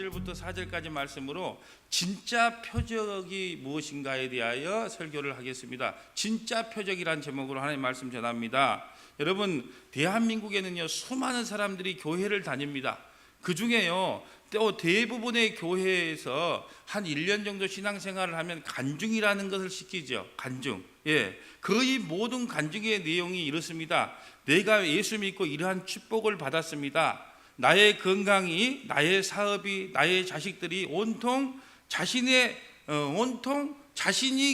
1절부터 4절까지 말씀으로 진짜 표적이 무엇인가에 대하여 설교를 하겠습니다. 진짜 표적이란 제목으로 하나님 말씀 전합니다. 여러분, 대한민국에는요 수많은 사람들이 교회를 다닙니다. 그 중에요 또 대부분의 교회에서 한 1년 정도 신앙생활을 하면 간증이라는 것을 시키죠. 간증. 거의 모든 간증의 내용이 이렇습니다. 내가 예수 믿고 이러한 축복을 받았습니다. 나의 건강이, 나의 사업이, 나의 자식들이 온통 자신이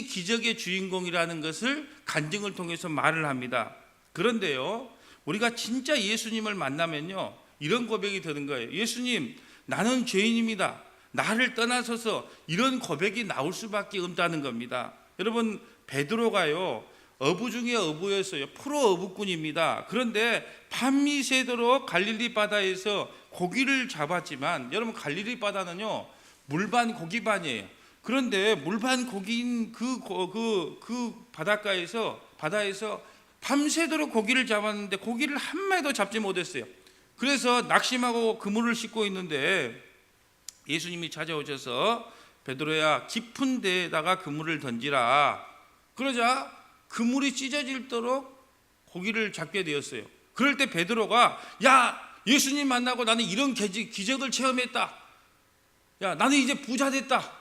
기적의 주인공이라는 것을 간증을 통해서 말을 합니다. 그런데요, 우리가 진짜 예수님을 만나면요 이런 고백이 되는 거예요. 예수님, 나는 죄인입니다. 나를 떠나서서, 이런 고백이 나올 수밖에 없다는 겁니다. 여러분, 베드로가요 어부 중에 어부였어요. 프로 어부꾼입니다. 그런데 밤이 새도록 갈릴리 바다에서 고기를 잡았지만, 여러분 갈릴리 바다는요 물반 고기반이에요. 그런데 물반 고기인 그 바닷가에서 밤새도록 고기를 잡았는데 고기를 한 마리도 잡지 못했어요. 그래서 낙심하고 그물을 싣고 있는데 예수님이 찾아오셔서 베드로야, 깊은 데에다가 그물을 던지라. 그러자 그물이 찢어질도록 고기를 잡게 되었어요. 그럴 때 베드로가, 야, 예수님 만나고 나는 이런 기적을 체험했다. 야, 나는 이제 부자 됐다.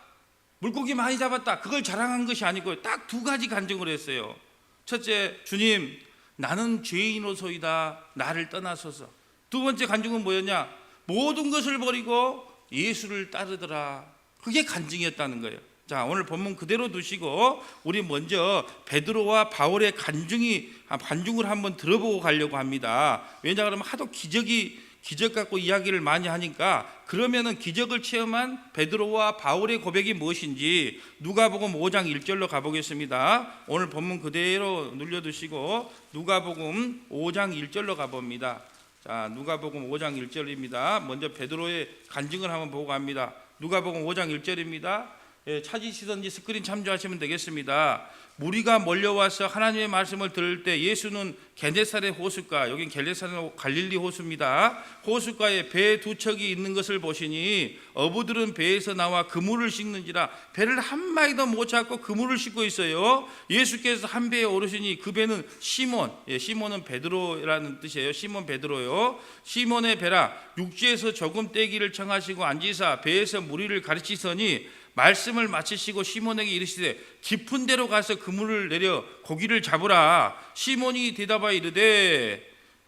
물고기 많이 잡았다. 그걸 자랑한 것이 아니고 딱 두 가지 간증을 했어요. 첫째, 주님, 나는 죄인으로소이다. 나를 떠나소서. 두 번째 간증은 뭐였냐? 모든 것을 버리고 예수를 따르더라. 그게 간증이었다는 거예요. 자, 오늘 본문 그대로 두시고 우리 먼저 베드로와 바울의 간증을 한번 들어보고 가려고 합니다. 왜냐 그러면 하도 기적 갖고 이야기를 많이 하니까, 그러면은 기적을 체험한 베드로와 바울의 고백이 무엇인지 누가복음 5장 1절로 가보겠습니다. 오늘 본문 그대로 눌러두시고 누가복음 5장 1절로 가봅니다. 자, 누가복음 5장 1절입니다. 먼저 베드로의 간증을 한번 보고 갑니다. 누가복음 5장 1절입니다. 찾으시든지 스크린 참조하시면 되겠습니다. 무리가 몰려와서 하나님의 말씀을 들을 때 예수는 게네사렛 호숫가, 여긴 갈릴리 호수입니다. 호숫가에 배 두 척이 있는 것을 보시니 어부들은 배에서 나와 그물을 싣는지라. 배를 한 마리도 못 잡고 그물을 싣고 있어요. 예수께서 한 배에 오르시니 그 배는 시몬은 베드로라는 뜻이에요. 시몬 베드로요. 시몬의 배라. 육지에서 조금 떼기를 청하시고 앉으사 배에서 무리를 가르치더니 말씀을 마치시고 시몬에게 이르시되 깊은 데로 가서 그물을 내려 고기를 잡으라. 시몬이 대답하여 이르되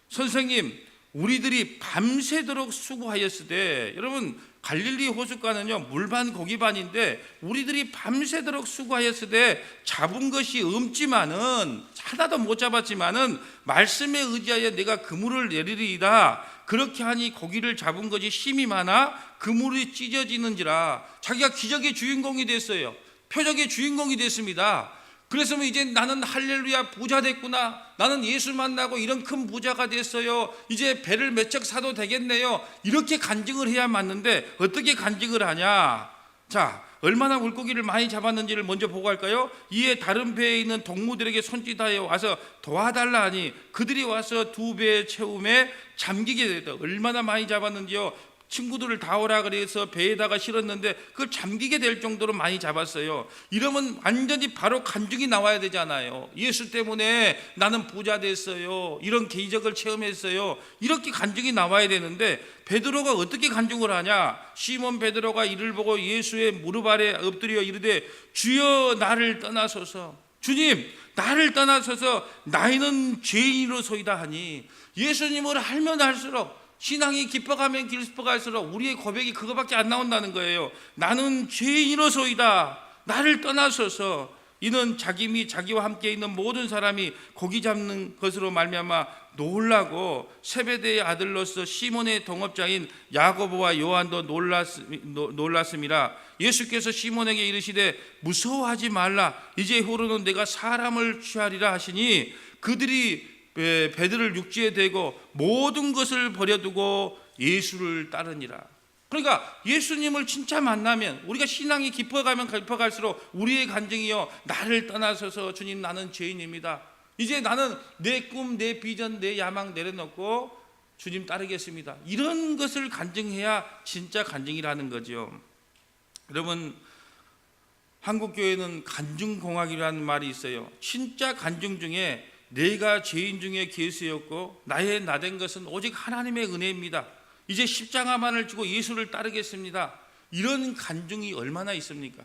선생님, 우리들이 밤새도록 수고하였으되. 여러분, 갈릴리 호숫가는요 물반 고기반인데 우리들이 밤새도록 수고하였으되 잡은 것이 없지만은, 하나도 못 잡았지만은 말씀에 의지하여 내가 그물을 내리리이다. 그렇게 하니 고기를 잡은 것이 힘이 많아 그물이 찢어지는지라. 자기가 기적의 주인공이 됐어요. 표적의 주인공이 됐습니다. 그래서 이제 나는 할렐루야 부자 됐구나. 나는 예수 만나고 이런 큰 부자가 됐어요. 이제 배를 몇 척 사도 되겠네요. 이렇게 간증을 해야 맞는데 어떻게 간증을 하냐? 자, 얼마나 물고기를 많이 잡았는지를 먼저 보고 갈까요? 이에 다른 배에 있는 동무들에게 손짓하여 와서 도와달라 하니 그들이 와서 두 배의 채움에 잠기게 됐다. 얼마나 많이 잡았는지요? 친구들을 다 오라 그래서 배에다가 실었는데 그걸 잠기게 될 정도로 많이 잡았어요. 이러면 완전히 바로 간증이 나와야 되잖아요. 예수 때문에 나는 부자 됐어요. 이런 기적을 체험했어요. 이렇게 간증이 나와야 되는데 베드로가 어떻게 간증을 하냐? 시몬 베드로가 이를 보고 예수의 무릎 아래 엎드려 이르되 주여 나를 떠나소서. 주님, 나를 떠나소서. 나이는 죄인으로소이다 하니, 예수님을 알면 알수록, 신앙이 깊어가면 깊어갈수록 우리의 고백이 그거밖에 안 나온다는 거예요. 나는 죄인으로소이다. 나를 떠나소서. 이는 자기 및 자기와 함께 있는 모든 사람이 고기 잡는 것으로 말미암아 놀라고 세베대의 아들로서 시몬의 동업자인 야고보와 요한도 놀랐음이라. 예수께서 시몬에게 이르시되 무서워하지 말라. 이제 후로는 내가 사람을 취하리라 하시니 그들이 배들을 육지에 대고 모든 것을 버려두고 예수를 따르니라. 그러니까 예수님을 진짜 만나면, 우리가 신앙이 깊어가면 깊어갈수록 우리의 간증이요, 나를 떠나서서 주님 나는 죄인입니다. 이제 나는 내 꿈, 내 비전, 내 야망 내려놓고 주님 따르겠습니다. 이런 것을 간증해야 진짜 간증이라는 거죠. 여러분, 한국교회는 간증공학이라는 말이 있어요. 진짜 간증 중에 내가 죄인 중에 괴수였고 나의 나된 것은 오직 하나님의 은혜입니다. 이제 십자가만을 지고 예수를 따르겠습니다. 이런 간증이 얼마나 있습니까?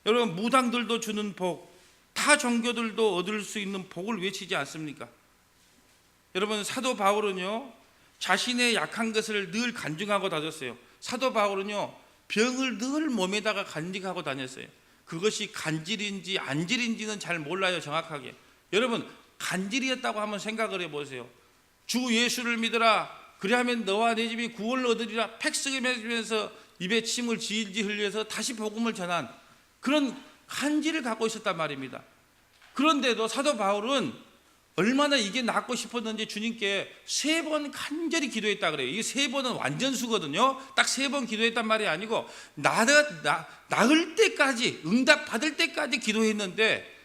여러분, 무당들도 주는 복, 타 종교들도 얻을 수 있는 복을 외치지 않습니까? 여러분, 사도 바울은요, 자신의 약한 것을 늘 간증하고 다녔어요. 사도 바울은요, 병을 늘 몸에다가 간직하고 다녔어요. 그것이 간질인지 안질인지는 잘 몰라요, 정확하게. 여러분, 간질이었다고 한번 생각을 해보세요. 주 예수를 믿어라, 그리하면 너와 내 집이 구원을 얻으리라 팩스면서 입에 침을 질질 흘려서 다시 복음을 전한 그런 간질을 갖고 있었단 말입니다. 그런데도 사도 바울은 얼마나 이게 낫고 싶었는지 주님께 3번 간절히 기도했다 그래요. 이게 3번은 완전수거든요. 딱 3번 기도했단 말이 아니고 나을 때까지, 응답 받을 때까지 기도했는데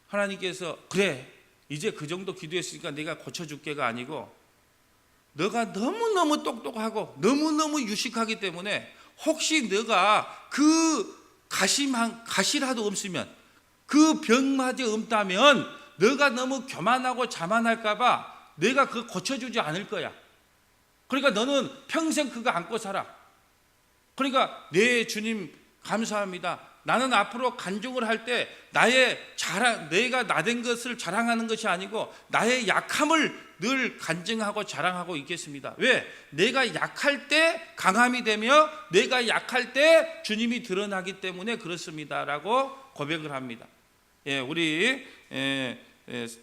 하나님께서 그래, 이제 그 정도 기도했으니까 내가 고쳐줄게가 아니고 너가 너무너무 똑똑하고 너무너무 유식하기 때문에 혹시 너가 그 가시라도 없으면, 그 병마저 없다면 너가 너무 교만하고 자만할까 봐 내가 그거 고쳐주지 않을 거야. 그러니까 너는 평생 그거 안고 살아. 그러니까 네, 주님 감사합니다. 나는 앞으로 간증을 할 때 내가 나된 것을 자랑하는 것이 아니고 나의 약함을 늘 간증하고 자랑하고 있겠습니다. 왜? 내가 약할 때 강함이 되며 내가 약할 때 주님이 드러나기 때문에 그렇습니다라고 고백을 합니다. 우리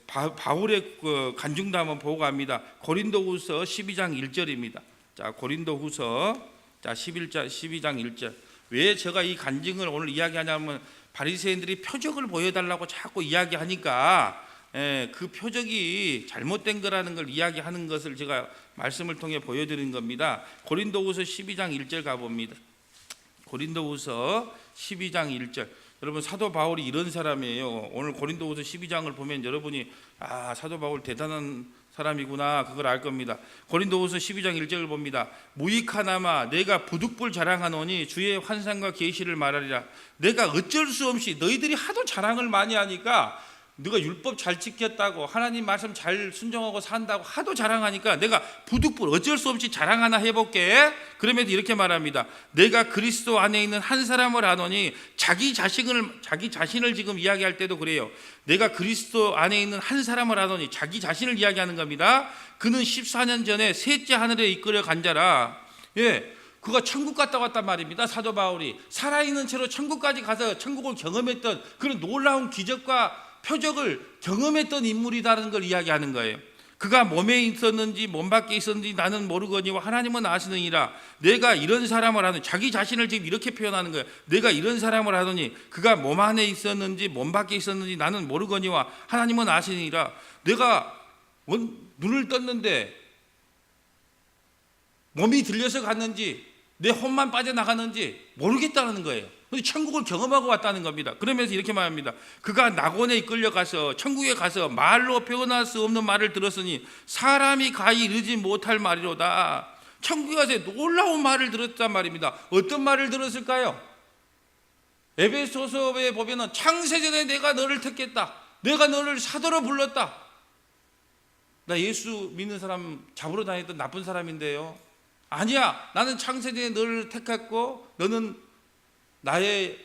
바울의 그 간증도 한번 보고 갑니다. 고린도후서 12장 1절입니다. 자, 고린도후서 12장 1절. 왜 제가 이 간증을 오늘 이야기하냐면 바리새인들이 표적을 보여달라고 자꾸 이야기하니까 그 표적이 잘못된 거라는 걸 이야기하는 것을 제가 말씀을 통해 보여드린 겁니다. 고린도후서 12장 1절 가봅니다. 고린도후서 12장 1절. 여러분, 사도 바울이 이런 사람이에요. 오늘 고린도후서 12장을 보면 여러분이 사도 바울 대단한 사람이구나, 그걸 알 겁니다. 고린도후서 12장 1절을 봅니다. 무익하나마 내가 부득불 자랑하노니 주의 환상과 계시를 말하리라. 내가 어쩔 수 없이, 너희들이 하도 자랑을 많이 하니까, 네가 율법 잘 지켰다고, 하나님 말씀 잘 순종하고 산다고 하도 자랑하니까 내가 부득불 어쩔 수 없이 자랑 하나 해볼게. 그러면서 이렇게 말합니다. 내가 그리스도 안에 있는 한 사람을 아노니, 자기 자신을 지금 이야기할 때도 그래요. 내가 그리스도 안에 있는 한 사람을 아노니, 자기 자신을 이야기하는 겁니다. 그는 14년 전에 셋째 하늘에 이끌어 간 자라. 그가 천국 갔다 왔단 말입니다. 사도 바울이 살아있는 채로 천국까지 가서 천국을 경험했던 그런 놀라운 기적과 표적을 경험했던 인물이라는 걸 이야기하는 거예요. 그가 몸에 있었는지 몸 밖에 있었는지 나는 모르거니와 하나님은 아시느니라. 내가 이런 사람을 하노니, 자기 자신을 지금 이렇게 표현하는 거예요. 내가 이런 사람을 하노니 그가 몸 안에 있었는지 몸 밖에 있었는지 나는 모르거니와 하나님은 아시느니라. 내가 눈을 떴는데 몸이 들려서 갔는지 내 혼만 빠져나갔는지 모르겠다는 거예요. 천국을 경험하고 왔다는 겁니다. 그러면서 이렇게 말합니다. 그가 낙원에 이끌려가서 천국에 가서 말로 표현할 수 없는 말을 들었으니 사람이 가히 이르지 못할 말이로다. 천국에 가서 놀라운 말을 들었단 말입니다. 어떤 말을 들었을까요? 에베소서에 보면은 창세전에 내가 너를 택했다. 내가 너를 사도로 불렀다. 나 예수 믿는 사람 잡으러 다녔던 나쁜 사람인데요. 아니야, 나는 창세전에 너를 택했고 너는 나의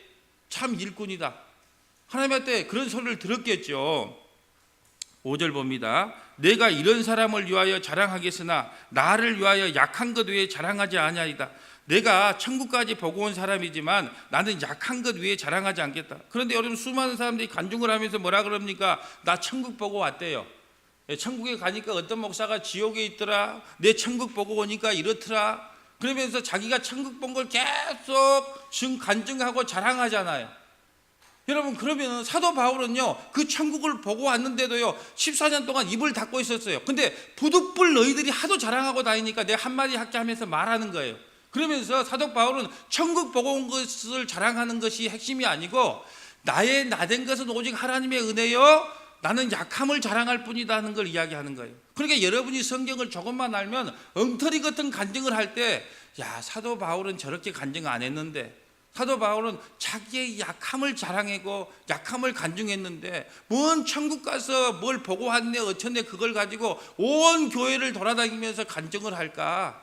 참 일꾼이다. 하나님한테 그런 소리를 들었겠죠. 5절 봅니다. 내가 이런 사람을 위하여 자랑하겠으나 나를 위하여 약한 것 외에 자랑하지 아니하리다. 내가 천국까지 보고 온 사람이지만 나는 약한 것 외에 자랑하지 않겠다. 그런데 여러분, 수많은 사람들이 간증을 하면서 뭐라 그럽니까? 나 천국 보고 왔대요. 천국에 가니까 어떤 목사가 지옥에 있더라, 내 천국 보고 오니까 이렇더라, 그러면서 자기가 천국 본 걸 계속 간증하고 자랑하잖아요. 여러분, 그러면 사도 바울은요, 그 천국을 보고 왔는데도요 14년 동안 입을 닫고 있었어요. 근데 부득불 너희들이 하도 자랑하고 다니니까 내가 한마디 할게 하면서 말하는 거예요. 그러면서 사도 바울은 천국 보고 온 것을 자랑하는 것이 핵심이 아니고, 나의 나된 것은 오직 하나님의 은혜요, 나는 약함을 자랑할 뿐이다 하는 걸 이야기하는 거예요. 그러니까 여러분이 성경을 조금만 알면 엉터리 같은 간증을 할 때, 야, 사도 바울은 저렇게 간증 안 했는데, 사도 바울은 자기의 약함을 자랑하고 약함을 간증했는데 뭔 천국 가서 뭘 보고 왔네 어쩌네 그걸 가지고 온 교회를 돌아다니면서 간증을 할까?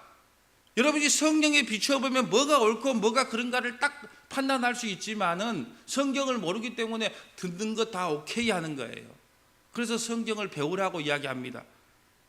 여러분이 성경에 비추어보면 뭐가 옳고 뭐가 그런가를 딱 판단할 수 있지만은 성경을 모르기 때문에 듣는 거 다 오케이 하는 거예요. 그래서 성경을 배우라고 이야기합니다.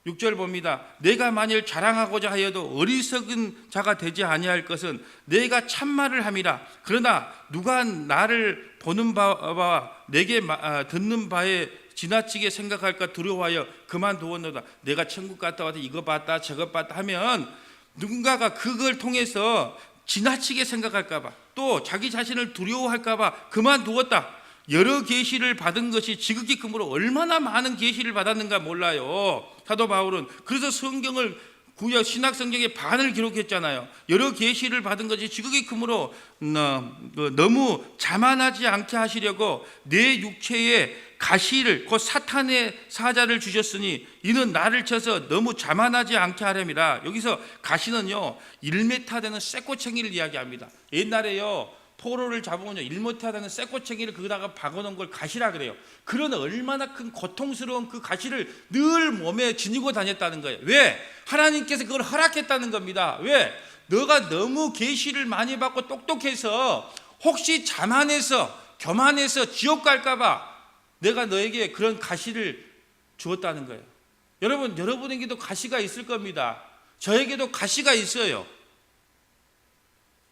6절 봅니다. 내가 만일 자랑하고자 하여도 어리석은 자가 되지 아니할 것은 내가 참말을 함이라. 그러나 누가 나를 보는 바와 내게 듣는 바에 지나치게 생각할까 두려워하여 그만두었노라. 내가 천국 갔다 와서 이거 봤다 저거 봤다 하면 누군가가 그걸 통해서 지나치게 생각할까 봐, 또 자기 자신을 두려워할까 봐 그만두었다. 여러 계시를 받은 것이 지극히 크므로 얼마나 많은 계시를 받았는가 몰라요, 사도 바울은. 그래서 성경을 구약 신약 성경의 반을 기록했잖아요. 여러 계시를 받은 것이 지극히 크므로 너무 자만하지 않게 하시려고 내 육체에 가시를 곧 사탄의 사자를 주셨으니 이는 나를 쳐서 너무 자만하지 않게 하렴이라. 여기서 가시는요 1m 되는 쇠꼬챙이를 이야기합니다. 옛날에요 포로를 잡으면요 1m 되는 쇠꼬챙이를 거기다가 박아놓은 걸 가시라 그래요. 그런 얼마나 큰 고통스러운 그 가시를 늘 몸에 지니고 다녔다는 거예요. 왜? 하나님께서 그걸 허락했다는 겁니다. 왜? 너가 너무 계시를 많이 받고 똑똑해서 혹시 자만해서 교만해서 지옥 갈까 봐 내가 너에게 그런 가시를 주었다는 거예요. 여러분, 여러분에게도 가시가 있을 겁니다. 저에게도 가시가 있어요.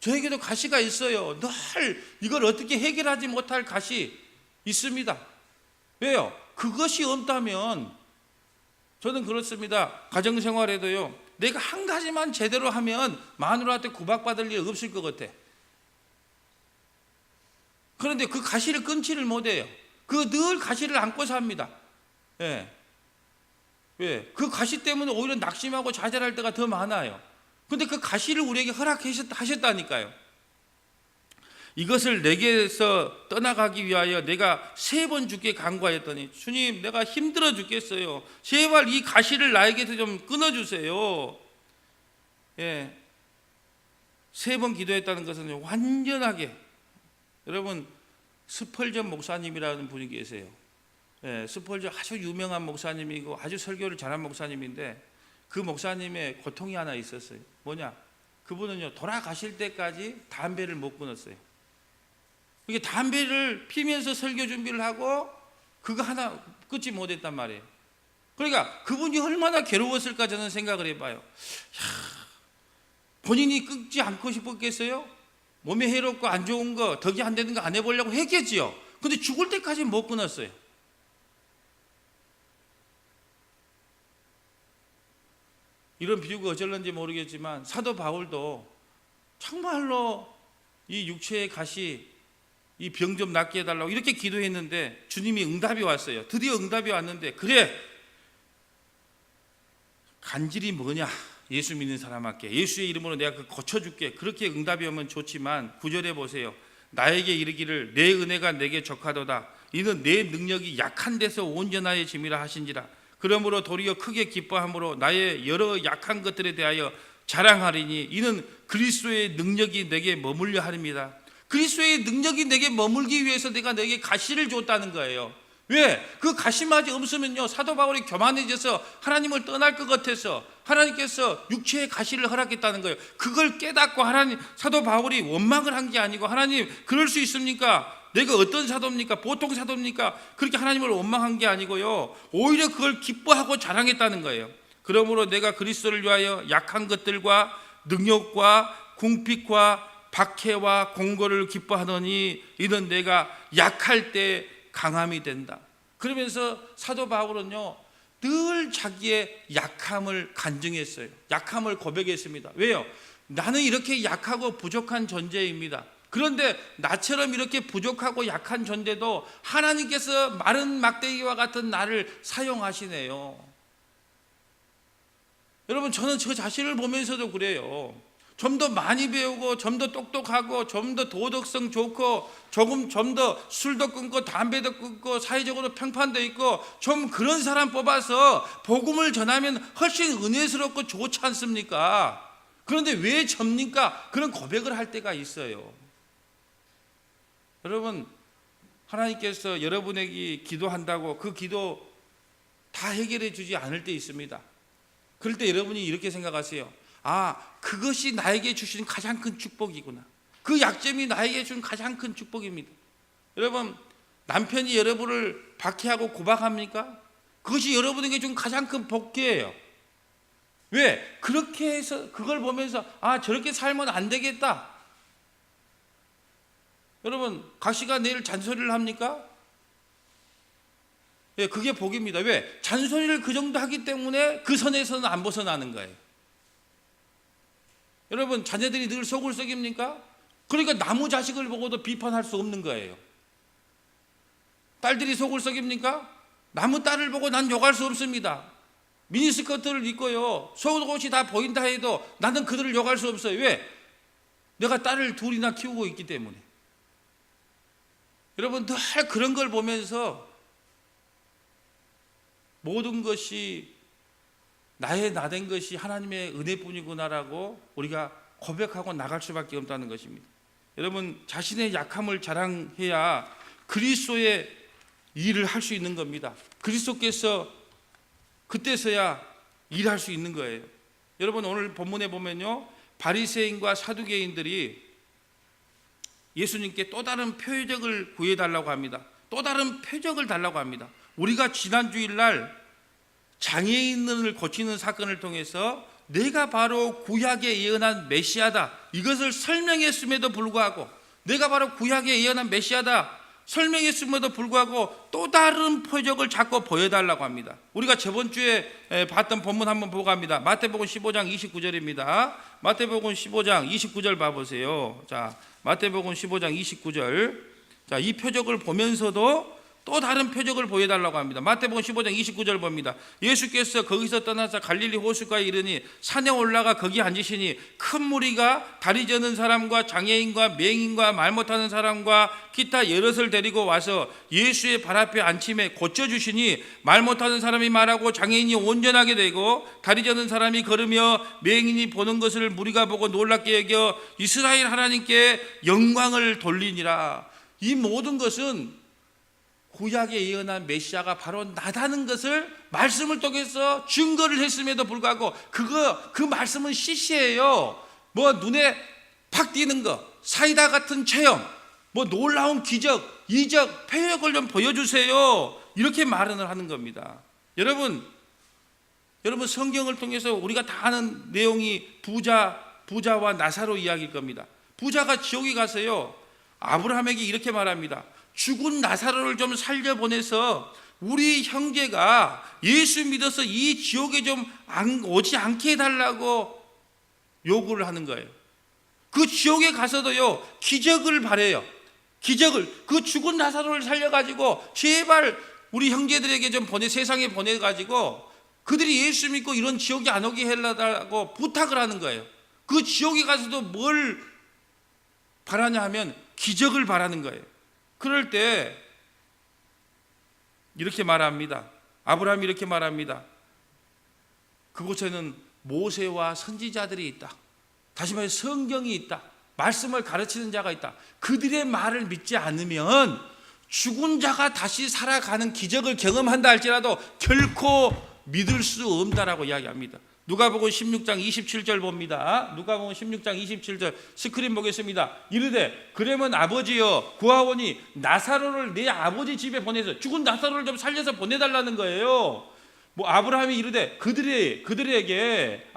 저에게도 가시가 있어요. 늘 이걸 어떻게 해결하지 못할 가시 있습니다. 왜요? 그것이 없다면 저는 그렇습니다. 가정생활에도요 내가 한 가지만 제대로 하면 마누라한테 구박받을 일 없을 것 같아. 그런데 그 가시를 끊지를 못해요. 그 늘 가시를 안고 삽니다. 예. 왜? 그 가시 때문에 오히려 낙심하고 좌절할 때가 더 많아요. 근데 그 가시를 우리에게 허락하셨다니까요. 이것을 내게서 떠나가기 위하여 내가 3번 주께 간구하였더니 주님 내가 힘들어 죽겠어요. 제발 이 가시를 나에게서 좀 끊어주세요. 예. 3번 기도했다는 것은 완전하게, 여러분 스펄전 목사님이라는 분이 계세요. 예, 스펄전 아주 유명한 목사님이고 아주 설교를 잘한 목사님인데 그 목사님의 고통이 하나 있었어요. 뭐냐? 그분은요 돌아가실 때까지 담배를 못 끊었어요. 이게 담배를 피면서 설교 준비를 하고 그거 하나 끊지 못했단 말이에요. 그러니까 그분이 얼마나 괴로웠을까 저는 생각을 해봐요. 본인이 끊지 않고 싶었겠어요? 몸에 해롭고 안 좋은 거, 덕이 안 되는 거 안 해보려고 했겠지요. 근데 죽을 때까지 못 끊었어요. 이런 비유가 어쩔런지 모르겠지만 사도 바울도 정말로 이 육체의 가시, 이 병 좀 낫게 해달라고 이렇게 기도했는데 주님이 응답이 왔어요. 드디어 응답이 왔는데, 그래 간질이 뭐냐, 예수 믿는 사람한테 예수의 이름으로 내가 그 고쳐줄게, 그렇게 응답이 오면 좋지만 9절에 보세요. 나에게 이르기를 내 은혜가 내게 적하도다. 이는 내 능력이 약한 데서 온전하여짐이라 하신지라. 그러므로 도리어 크게 기뻐함으로 나의 여러 약한 것들에 대하여 자랑하리니 이는 그리스도의 능력이 내게 머물려 하립니다. 그리스도의 능력이 내게 머물기 위해서 내가 너에게 가시를 줬다는 거예요. 왜? 그 가시마저 없으면요 사도 바울이 교만해져서 하나님을 떠날 것 같아서 하나님께서 육체의 가시를 허락했다는 거예요. 그걸 깨닫고 사도 바울이 원망을 한 게 아니고, 하나님 그럴 수 있습니까? 내가 어떤 사도입니까? 보통 사도입니까? 그렇게 하나님을 원망한 게 아니고요 오히려 그걸 기뻐하고 자랑했다는 거예요. 그러므로 내가 그리스도를 위하여 약한 것들과 능력과 궁핍과 박해와 공고를 기뻐하더니 이는 내가 약할 때 강함이 된다. 그러면서 사도 바울은요 늘 자기의 약함을 간증했어요. 약함을 고백했습니다. 왜요? 나는 이렇게 약하고 부족한 존재입니다. 그런데 나처럼 이렇게 부족하고 약한 존재도 하나님께서 마른 막대기와 같은 나를 사용하시네요. 여러분, 저는 저 자신을 보면서도 그래요. 좀 더 많이 배우고 좀 더 똑똑하고 좀 더 도덕성 좋고 좀 더 술도 끊고 담배도 끊고 사회적으로 평판도 있고 좀 그런 사람 뽑아서 복음을 전하면 훨씬 은혜스럽고 좋지 않습니까? 그런데 왜 접니까? 그런 고백을 할 때가 있어요. 여러분, 하나님께서 여러분에게 기도한다고 그 기도 다 해결해 주지 않을 때 있습니다. 그럴 때 여러분이 이렇게 생각하세요. 아, 그것이 나에게 주신 가장 큰 축복이구나. 그 약점이 나에게 준 가장 큰 축복입니다. 여러분, 남편이 여러분을 박해하고 구박합니까? 그것이 여러분에게 준 가장 큰 복이에요. 왜? 그렇게 해서 그걸 보면서 아, 저렇게 살면 안 되겠다. 여러분, 각 씨가 내일 잔소리를 합니까? 예, 그게 복입니다. 왜? 잔소리를 그 정도 하기 때문에 그 선에서는 안 벗어나는 거예요. 여러분, 자녀들이 늘 속을 썩입니까? 그러니까 나무 자식을 보고도 비판할 수 없는 거예요. 딸들이 속을 썩입니까? 나무 딸을 보고 난 욕할 수 없습니다. 미니스커트를 입고요, 속옷이 다 보인다 해도 나는 그들을 욕할 수 없어요. 왜? 내가 딸을 둘이나 키우고 있기 때문에. 여러분, 늘 그런 걸 보면서 모든 것이 나의 나된 것이 하나님의 은혜뿐이구나라고 우리가 고백하고 나갈 수밖에 없다는 것입니다. 여러분, 자신의 약함을 자랑해야 그리스도의 일을 할 수 있는 겁니다. 그리스도께서 그때서야 일할 수 있는 거예요. 여러분, 오늘 본문에 보면요, 바리새인과 사두개인들이 예수님께 또 다른 표적을 구해달라고 합니다. 또 다른 표적을 달라고 합니다. 우리가 지난 주일날 장애인을 고치는 사건을 통해서 내가 바로 구약에 예언한 메시아다, 이것을 설명했음에도 불구하고, 내가 바로 구약에 예언한 메시아다 설명했음에도 불구하고 또 다른 표적을 자꾸 보여달라고 합니다. 우리가 저번 주에 봤던 본문 한번 보고 갑니다. 마태복음 15장 29절입니다. 마태복음 15장 29절 봐보세요. 자, 마태복음 15장 29절. 자, 이 표적을 보면서도 또 다른 표적을 보여달라고 합니다. 마태복음 15장 29절 봅니다. 예수께서 거기서 떠나서 갈릴리 호수가에 이르니 산에 올라가 거기 앉으시니 큰 무리가 다리 저는 사람과 장애인과 맹인과 말 못하는 사람과 기타 여럿을 데리고 와서 예수의 발 앞에 앉힘에 고쳐주시니 말 못하는 사람이 말하고 장애인이 온전하게 되고 다리 저는 사람이 걸으며 맹인이 보는 것을 무리가 보고 놀랍게 여겨 이스라엘 하나님께 영광을 돌리니라. 이 모든 것은 구약에 예언한 메시아가 바로 나다는 것을 말씀을 통해서 증거를 했음에도 불구하고 그 말씀은 시시해요. 뭐 눈에 팍 띄는 거, 사이다 같은 체험, 뭐 놀라운 기적, 이적, 표적을 좀 보여주세요. 이렇게 말을 하는 겁니다. 여러분 성경을 통해서 우리가 다 아는 내용이 부자와 나사로 이야기일 겁니다. 부자가 지옥에 가서요, 아브라함에게 이렇게 말합니다. 죽은 나사로를 좀 살려보내서 우리 형제가 예수 믿어서 이 지옥에 좀 오지 않게 해달라고 요구를 하는 거예요. 그 지옥에 가서도요, 기적을 바래요. 기적을, 그 죽은 나사로를 살려가지고 제발 우리 형제들에게 좀 세상에 보내가지고 그들이 예수 믿고 이런 지옥에 안 오게 해달라고 부탁을 하는 거예요. 그 지옥에 가서도 뭘 바라냐 하면 기적을 바라는 거예요. 그럴 때 이렇게 말합니다. 아브라함이 이렇게 말합니다. 그곳에는 모세와 선지자들이 있다. 다시 말해 성경이 있다. 말씀을 가르치는 자가 있다. 그들의 말을 믿지 않으면 죽은 자가 다시 살아가는 기적을 경험한다 할지라도 결코 믿을 수 없다라고 이야기합니다. 누가복음 16장 27절 봅니다. 누가복음 16장 27절 스크린 보겠습니다. 이르되 그러면 아버지여 구하오니 나사로를 내 아버지 집에 보내서 죽은 나사로를 좀 살려서 보내달라는 거예요. 뭐 아브라함이 이르되 그들에게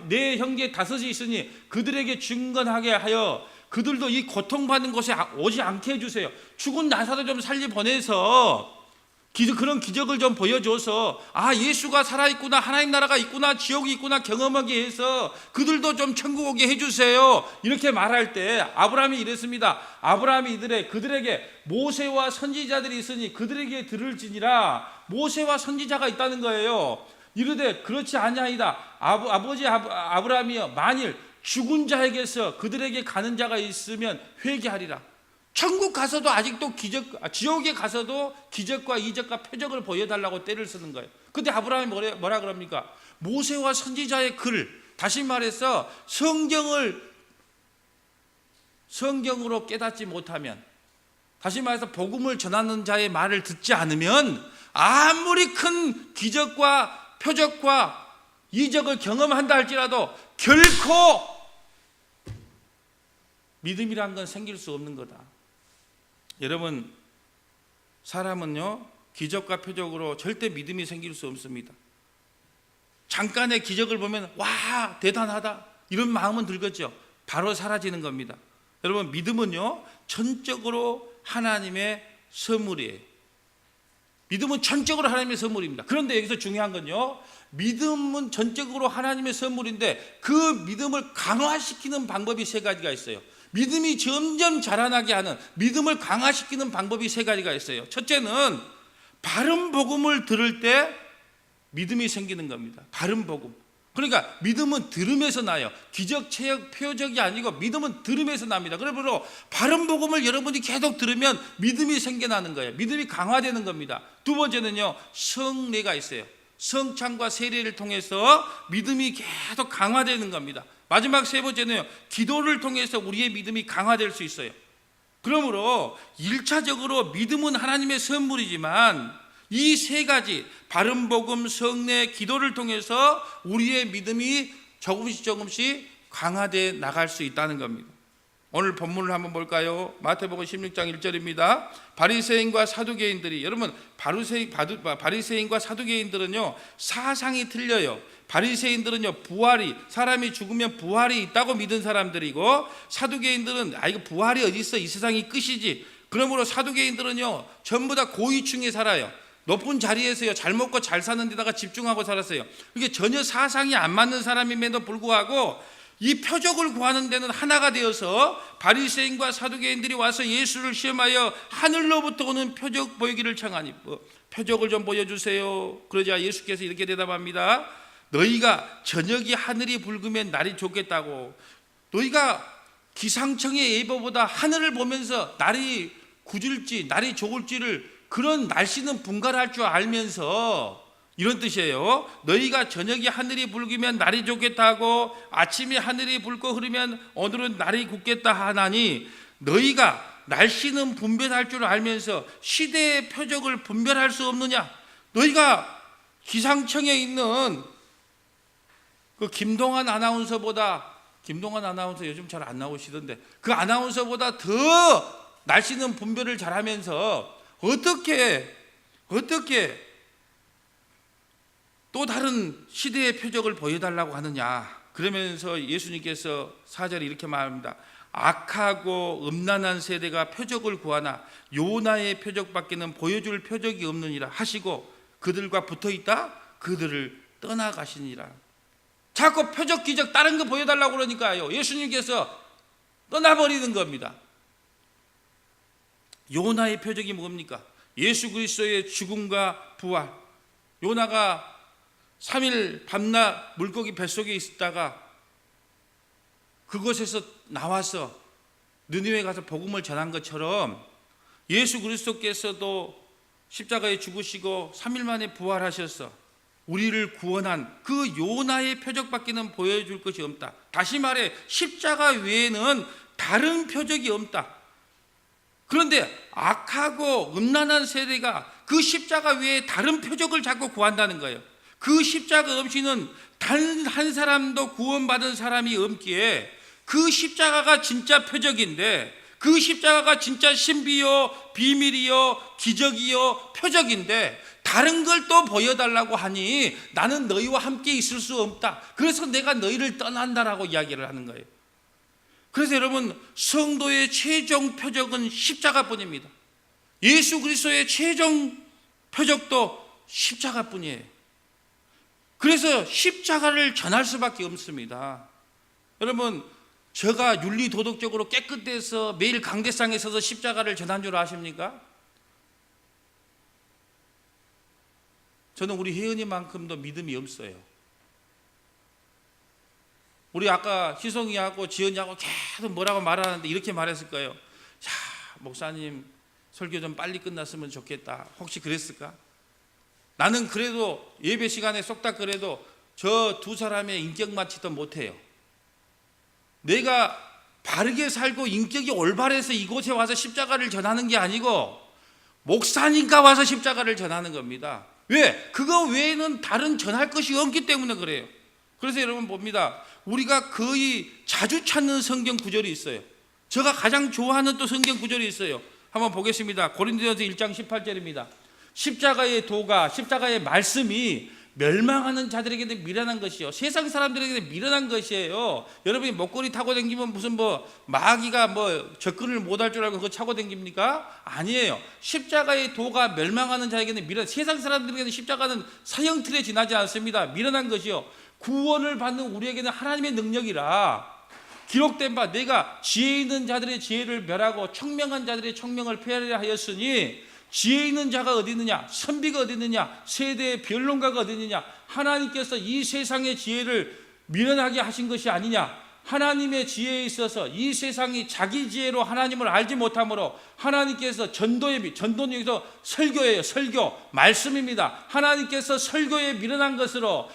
내 형제 다섯이 있으니 그들에게 증언하게 하여 그들도 이 고통받는 곳에 오지 않게 해주세요. 죽은 나사로 좀 살려 보내서 그런 기적을 좀 보여줘서 예수가 살아있구나, 하나님 나라가 있구나, 지옥이 있구나 경험하게 해서 그들도 좀 천국 오게 해주세요. 이렇게 말할 때 아브라함이 이랬습니다. 아브라함이 그들에게 모세와 선지자들이 있으니 그들에게 들을지니라. 모세와 선지자가 있다는 거예요. 이르되 그렇지 아니하이다. 아버지 아브라함이여 만일 죽은 자에게서 그들에게 가는 자가 있으면 회개하리라. 천국 가서도 아직도 지옥에 가서도 기적과 이적과 표적을 보여달라고 때를 쓰는 거예요. 근데 아브라함이 뭐라 그럽니까? 모세와 선지자의 글, 다시 말해서 성경으로 깨닫지 못하면, 다시 말해서 복음을 전하는 자의 말을 듣지 않으면 아무리 큰 기적과 표적과 이적을 경험한다 할지라도 결코 믿음이란 건 생길 수 없는 거다. 여러분, 사람은요 기적과 표적으로 절대 믿음이 생길 수 없습니다. 잠깐의 기적을 보면 와 대단하다 이런 마음은 들겠죠. 바로 사라지는 겁니다. 여러분, 믿음은요 전적으로 하나님의 선물이에요. 믿음은 전적으로 하나님의 선물입니다. 그런데 여기서 중요한 건요, 믿음은 전적으로 하나님의 선물인데 그 믿음을 강화시키는 방법이 세 가지가 있어요. 믿음이 점점 자라나게 하는, 믿음을 강화시키는 방법이 세 가지가 있어요. 첫째는 바른 복음을 들을 때 믿음이 생기는 겁니다. 바른 복음. 그러니까 믿음은 들음에서 나요. 기적, 체역, 표적이 아니고 믿음은 들음에서 납니다. 그러므로 바른 복음을 여러분이 계속 들으면 믿음이 생겨나는 거예요. 믿음이 강화되는 겁니다. 두 번째는요, 성례가 있어요. 성찬과 세례를 통해서 믿음이 계속 강화되는 겁니다. 마지막 세 번째는요, 기도를 통해서 우리의 믿음이 강화될 수 있어요. 그러므로 1차적으로 믿음은 하나님의 선물이지만 이 세 가지, 바른 복음, 성례, 기도를 통해서 우리의 믿음이 조금씩 강화되어 나갈 수 있다는 겁니다. 오늘 본문을 한번 볼까요? 마태복음 16장 1절입니다. 바리새인과 사두개인들이, 여러분 바리새인과 사두개인들은요 사상이 틀려요. 바리새인들은요 사람이 죽으면 부활이 있다고 믿은 사람들이고, 사두개인들은 이거 부활이 어디 있어, 이 세상이 끝이지. 그러므로 사두개인들은요 전부 다 고위층에 살아요. 높은 자리에서요 잘 먹고 잘 사는 데다가 집중하고 살았어요. 이게 전혀 사상이 안 맞는 사람임에도 불구하고 이 표적을 구하는 데는 하나가 되어서 바리새인과 사두개인들이 와서 예수를 시험하여 하늘로부터 오는 표적 보이기를 청하니, 표적을 좀 보여주세요. 그러자 예수께서 이렇게 대답합니다. 너희가 저녁이 하늘이 붉으면 날이 좋겠다고. 너희가 기상청의 예보보다 하늘을 보면서 날이 굳을지 날이 좋을지를, 그런 날씨는 분간할 줄 알면서, 이런 뜻이에요. 너희가 저녁이 하늘이 붉으면 날이 좋겠다 하고 아침에 하늘이 붉고 흐르면 오늘은 날이 굳겠다 하나니, 너희가 날씨는 분별할 줄 알면서 시대의 표적을 분별할 수 없느냐? 너희가 기상청에 있는 그 김동완 아나운서 요즘 잘 안 나오시던데, 그 아나운서보다 더 날씨는 분별을 잘하면서 어떻게 또 다른 시대의 표적을 보여달라고 하느냐? 그러면서 예수님께서 4절에 이렇게 말합니다. 악하고 음란한 세대가 표적을 구하나 요나의 표적밖에는 보여줄 표적이 없느니라 하시고 그들과 붙어있다 그들을 떠나가시니라. 자꾸 표적 기적 다른 거 보여달라고 그러니까요 예수님께서 떠나버리는 겁니다. 요나의 표적이 뭡니까? 예수 그리스도의 죽음과 부활. 요나가 3일 밤낮 물고기 뱃속에 있다가 그곳에서 나와서 느니웨에 가서 복음을 전한 것처럼 예수 그리스도께서도 십자가에 죽으시고 3일 만에 부활하셔서 우리를 구원한 그 요나의 표적밖에는 보여줄 것이 없다. 다시 말해 십자가 외에는 다른 표적이 없다. 그런데 악하고 음란한 세대가 그 십자가 외에 다른 표적을 자꾸 구한다는 거예요. 그 십자가 없이는 단 한 사람도 구원받은 사람이 없기에 그 십자가가 진짜 표적인데, 그 십자가가 진짜 신비요 비밀이요 기적이요 표적인데 다른 걸 또 보여달라고 하니 나는 너희와 함께 있을 수 없다. 그래서 내가 너희를 떠난다라고 이야기를 하는 거예요. 그래서 여러분, 성도의 최종 표적은 십자가뿐입니다. 예수 그리스도의 최종 표적도 십자가뿐이에요. 그래서 십자가를 전할 수밖에 없습니다. 여러분, 제가 윤리 도덕적으로 깨끗해서 매일 강대상에 서서 십자가를 전한 줄 아십니까? 저는 우리 혜은이만큼도 믿음이 없어요. 우리 아까 희송이하고 지연이하고 계속 뭐라고 말하는데 이렇게 말했을 거예요. 야, 목사님 설교 좀 빨리 끝났으면 좋겠다. 혹시 그랬을까? 나는 그래도 예배 시간에 쏙딱 그래도 저 두 사람의 인격 맞추도 못해요. 내가 바르게 살고 인격이 올바르해서 이곳에 와서 십자가를 전하는 게 아니고 목사님과 와서 십자가를 전하는 겁니다. 왜? 그거 외에는 다른 전할 것이 없기 때문에 그래요. 그래서 여러분 봅니다. 우리가 거의 자주 찾는 성경 구절이 있어요. 제가 가장 좋아하는 또 성경 구절이 있어요. 한번 보겠습니다. 고린도전서 1장 18절입니다. 십자가의 도가, 십자가의 말씀이 멸망하는 자들에게 미련한 것이요, 세상 사람들에게 미련한 것이에요. 여러분이 목걸이 타고 다니면 무슨 뭐 마귀가 접근을 못할 줄 알고 그거 차고 다닙니까? 아니에요. 십자가의 도가 멸망하는 자에게는 미련, 세상 사람들에게는 십자가는 사형 틀에 지나지 않습니다. 미련한 것이요, 구원을 받는 우리에게는 하나님의 능력이라 기록된 바 내가 지혜 있는 자들의 지혜를 멸하고 청명한 자들의 청명을 폐하려 하였으니, 지혜 있는 자가 어디 있느냐? 선비가 어디 있느냐? 세대의 변론가가 어디 있느냐? 하나님께서 이 세상의 지혜를 미련하게 하신 것이 아니냐? 하나님의 지혜에 있어서 이 세상이 자기 지혜로 하나님을 알지 못하므로 하나님께서 전도는 여기서 설교예요. 설교, 말씀입니다. 하나님께서 설교에 미련한 것으로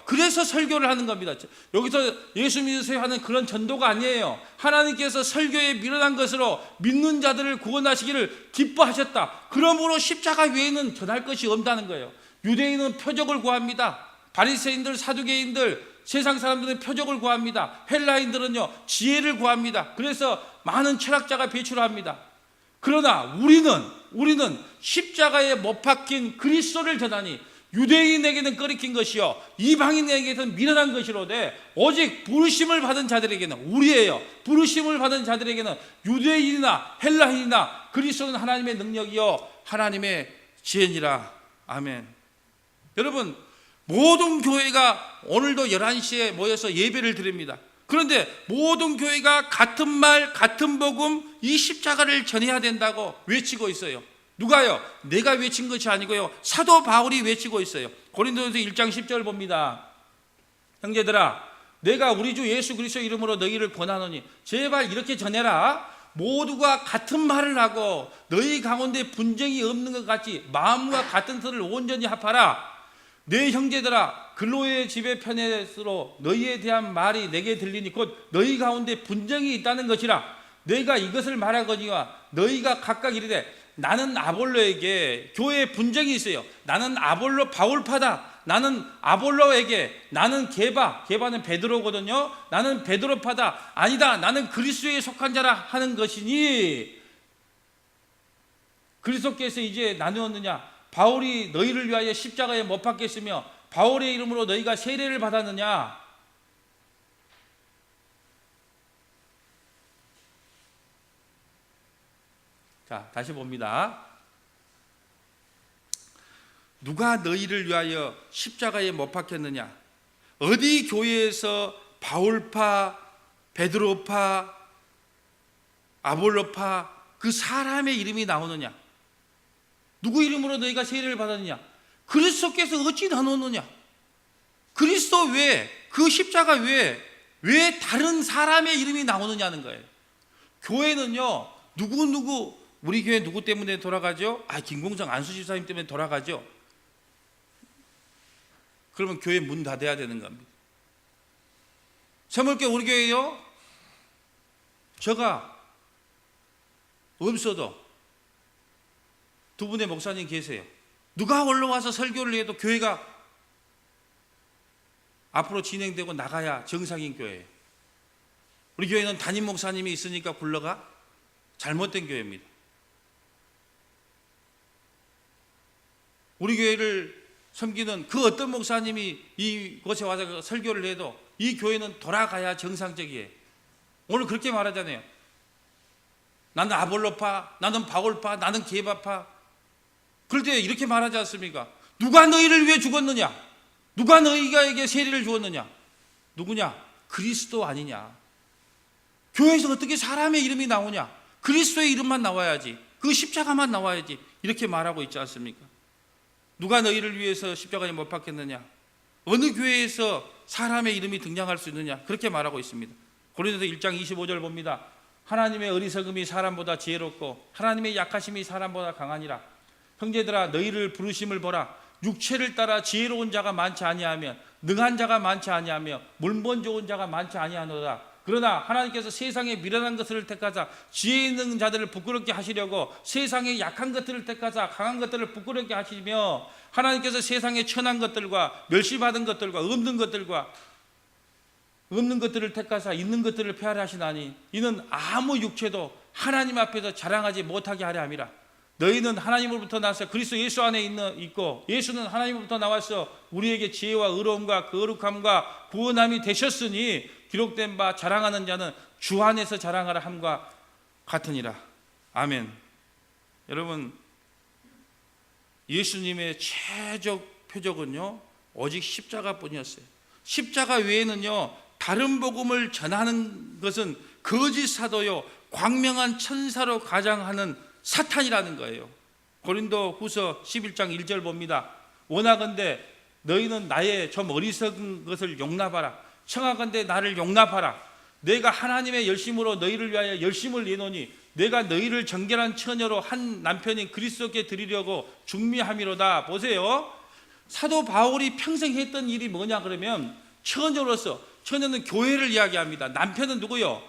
그래서 설교를 하는 겁니다. 여기서 예수 믿으세요 하는 그런 전도가 아니에요. 하나님께서 설교에 미련한 것으로 믿는 자들을 구원하시기를 기뻐하셨다. 그러므로 십자가 외에는 전할 것이 없다는 거예요. 유대인은 표적을 구합니다. 바리새인들, 사두개인들, 세상 사람들은 표적을 구합니다. 헬라인들은요 지혜를 구합니다. 그래서 많은 철학자가 배출합니다. 그러나 우리는 십자가에 못 박힌 그리스도를 전하니 유대인에게는 꺼리킨 것이요 이방인에게는 미련한 것이로되 오직 부르심을 받은 자들에게는, 우리예요, 부르심을 받은 자들에게는 유대인이나 헬라인이나 그리스도는 하나님의 능력이요 하나님의 지혜니라. 아멘. 여러분, 모든 교회가 오늘도 11시에 모여서 예배를 드립니다. 그런데 모든 교회가 같은 말, 같은 복음, 이 십자가를 전해야 된다고 외치고 있어요. 누가요? 내가 외친 것이 아니고요, 사도 바울이 외치고 있어요. 고린도전서 1장 10절 봅니다. 형제들아, 내가 우리 주 예수 그리스도 이름으로 너희를 권하노니 제발 이렇게 전해라. 모두가 같은 말을 하고 너희 가운데 분쟁이 없는 것 같이 마음과 같은 뜻을 온전히 합하라. 내 형제들아, 글로의 집의 편에서로 너희에 대한 말이 내게 들리니 곧 너희 가운데 분쟁이 있다는 것이라. 내가 이것을 말하거니와 너희가 각각 이르되 나는 아볼로에게, 교회에 분쟁이 있어요. 나는 아볼로 바울파다. 나는 아볼로에게, 나는 게바는 베드로거든요. 나는 베드로파다. 아니다, 나는 그리스도에 속한 자라 하는 것이니, 그리스도께서 이제 나누었느냐? 바울이 너희를 위하여 십자가에 못 박혔으며 바울의 이름으로 너희가 세례를 받았느냐? 자, 다시 봅니다. 누가 너희를 위하여 십자가에 못 박혔느냐? 어디 교회에서 바울파, 베드로파, 아볼로파 그 사람의 이름이 나오느냐? 누구 이름으로 너희가 세례를 받았느냐? 그리스도께서 어찌 나누느냐? 그리스도 외에, 그 십자가 외에 왜 다른 사람의 이름이 나오느냐는 거예요. 교회는요, 누구 우리 교회 누구 때문에 돌아가죠? 김공정 안수집사님 때문에 돌아가죠? 그러면 교회 문 닫아야 되는 겁니다. 새물교 우리 교회요, 제가 없어도 두 분의 목사님 계세요. 누가 올라와서 설교를 해도 교회가 앞으로 진행되고 나가야 정상인 교회예요. 우리 교회는 담임 목사님이 있으니까 굴러가? 잘못된 교회입니다. 우리 교회를 섬기는 그 어떤 목사님이 이곳에 와서 설교를 해도 이 교회는 돌아가야 정상적이에요. 오늘 그렇게 말하잖아요. 나는 아볼로파, 나는 바울파, 나는 게바파. 그럴 때 이렇게 말하지 않습니까? 누가 너희를 위해 죽었느냐? 누가 너희에게 세례를 주었느냐? 누구냐? 그리스도 아니냐? 교회에서 어떻게 사람의 이름이 나오냐? 그리스도의 이름만 나와야지, 그 십자가만 나와야지, 이렇게 말하고 있지 않습니까? 누가 너희를 위해서 십자가에 못 박혔느냐? 어느 교회에서 사람의 이름이 등장할 수 있느냐? 그렇게 말하고 있습니다. 고린도서 1장 25절 봅니다. 하나님의 어리석음이 사람보다 지혜롭고 하나님의 약하심이 사람보다 강하니라. 형제들아 너희를 부르심을 보라. 육체를 따라 지혜로운 자가 많지 아니하며 능한 자가 많지 아니하며 물본 좋은 자가 많지 아니하노라. 그러나 하나님께서 세상에 미련한 것을 택하사 지혜 있는 자들을 부끄럽게 하시려고 세상에 약한 것들을 택하사 강한 것들을 부끄럽게 하시며 하나님께서 세상에 천한 것들과 멸시받은 것들과 없는 것들을 택하사 있는 것들을 폐하려 하시나니 이는 아무 육체도 하나님 앞에서 자랑하지 못하게 하려 함이라. 너희는 하나님으로부터 나서 그리스도 예수 안에 있고 예수는 하나님으로부터 나와서 우리에게 지혜와 의로움과 거룩함과 구원함이 되셨으니 기록된 바 자랑하는 자는 주 안에서 자랑하라 함과 같으니라. 아멘. 여러분, 예수님의 최적 표적은요 오직 십자가뿐이었어요. 십자가 외에는요 다른 복음을 전하는 것은 거짓 사도요 광명한 천사로 가장하는 사탄이라는 거예요. 고린도 후서 11장 1절 봅니다. 원하건대 너희는 나의 좀 어리석은 것을 용납하라. 청하건대 나를 용납하라. 내가 하나님의 열심으로 너희를 위하여 열심을 내노니 내가 너희를 정결한 처녀로 한 남편인 그리스도께 드리려고 중미함이로다. 보세요. 사도 바울이 평생 했던 일이 뭐냐 그러면 처녀로서, 처녀는 교회를 이야기합니다. 남편은 누구요?